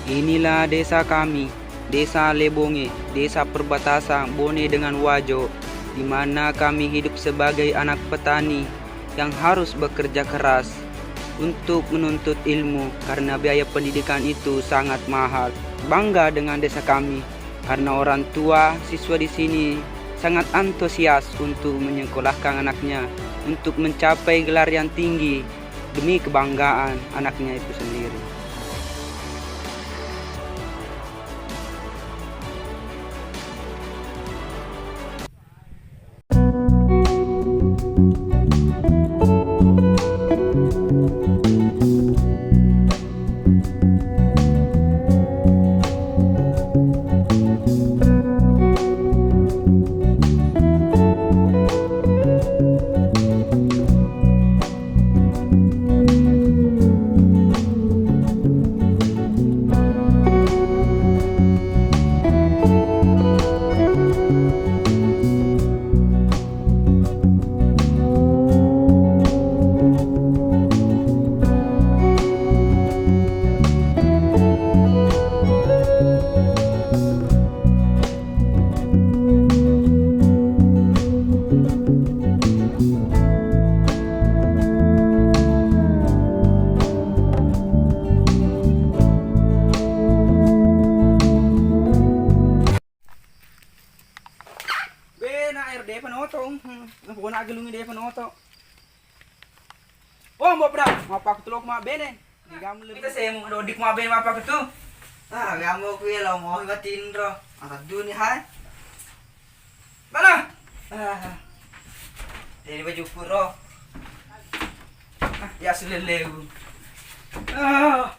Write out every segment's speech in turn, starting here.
Inilah desa kami, desa Lebonge, desa perbatasan Bone dengan Wajo, di mana kami hidup sebagai anak petani yang harus bekerja keras untuk menuntut ilmu karena biaya pendidikan itu sangat mahal. Bangga dengan desa kami karena orang tua siswa di sini sangat antusias untuk menyekolahkan anaknya untuk mencapai gelar yang tinggi demi kebanggaan anaknya itu sendiri. Na RD panoto, napuko na agulungi de panoto. Oh, mo bra, mapak tulok ma bene. Digam lu. Kita saya mo dik ma bene mapak tu. Ah, gamo ko yelo mo batindro. Ang duni ha. Mana? Ah. Dari baju puro. Ya seleleu. Ah.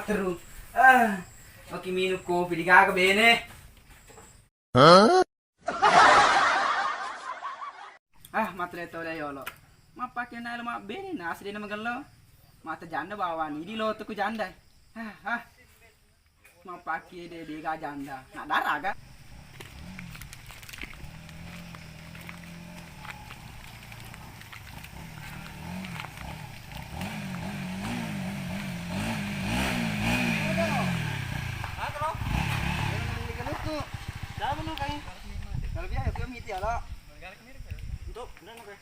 Terus makin minum kopi di kagak bene. Matre to dai yolo. Ma pakai na ma bene na asli na magallo. Mata janda bawani di lo tuku janda. Ma pakai de ga janda. Na daraga. Kalau biasa kami miti ala. Untuk benar apa?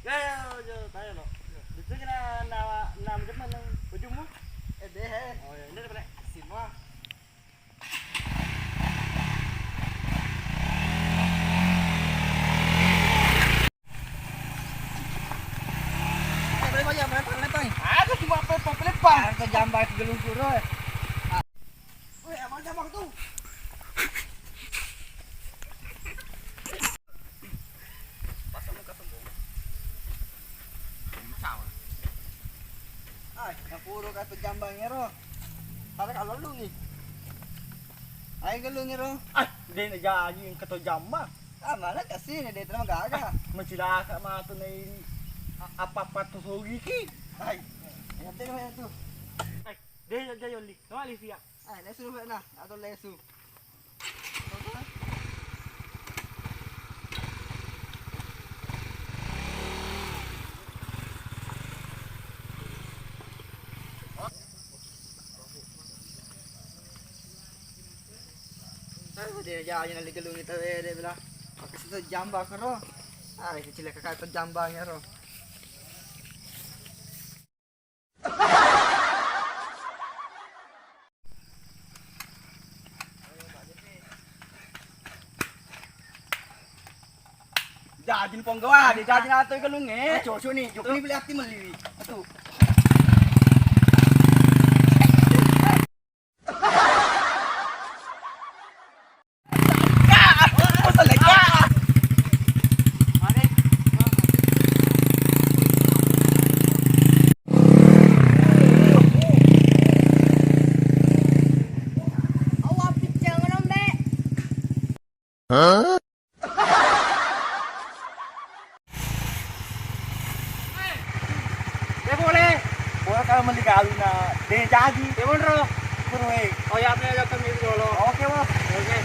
Ya, tayo lo. Dito kina na jaman ng ujung mo. Deh. Oh, ya, ini dapat semua. Aku cuma pelepah. Aku jambar ke gelung puro. Woi, aman jambak tu. Ay, napuro ka jambangnya ro. Para kalau lu nih. Ay galungnya ro. Ay, hindi na gaji yung kato jamba. Ah, mana kasi ni dito naman gaga. Masilaka mato na yung apapatusugi ki. Ay, ayate naman yan to. Ay, hindi na gayon li. Nawali siya. Ay, lesu na. Ato lesu. Dia jalan yang ligalung itu dia bilang pakai situ jamba karo. Ay, kecil kakak itu jambanya ro. Jajin ponggawa, Di jajan atau galung eh. Coco nih, Jok ini beli hati meli. Tuh. Boleh kalau meli kalu na, deh jadi. Bro. Bro, eh. Oh ya, apnya kami dulu. Oke, Bos. Oke.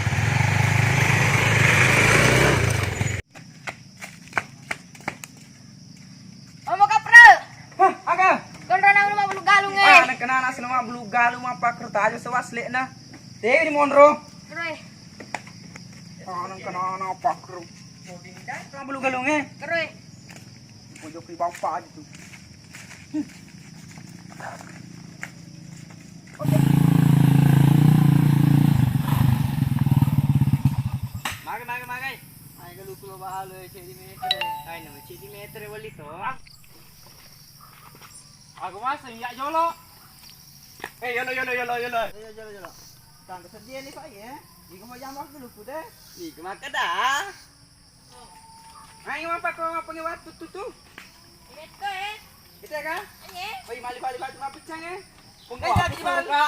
Oh mau kapral, Hah, aga. gondro nang rumah bulu galung Ah, eh. nak kena nak selama belu galu apa kerta aja sewasle na. Dewi di monro. Keroy, Ah, nak kena apa kru. Selama belu galung eh. keroy. Pojok di bapak aja tuh. Magai. Ay galu kulo bahalo centimeter. Ay no, centimeter wali to. Aku masih ya jolo. Yolo. Jalo. Tanda sedia nih Pak ya. Di mau jambak dulu ku deh. Ih, kemaka dah. Ay, apa kau apa ngewat tuh. Ito eh. Kita kan? Anye. Oi, mali batu ngapicang eh. Jadi di mana?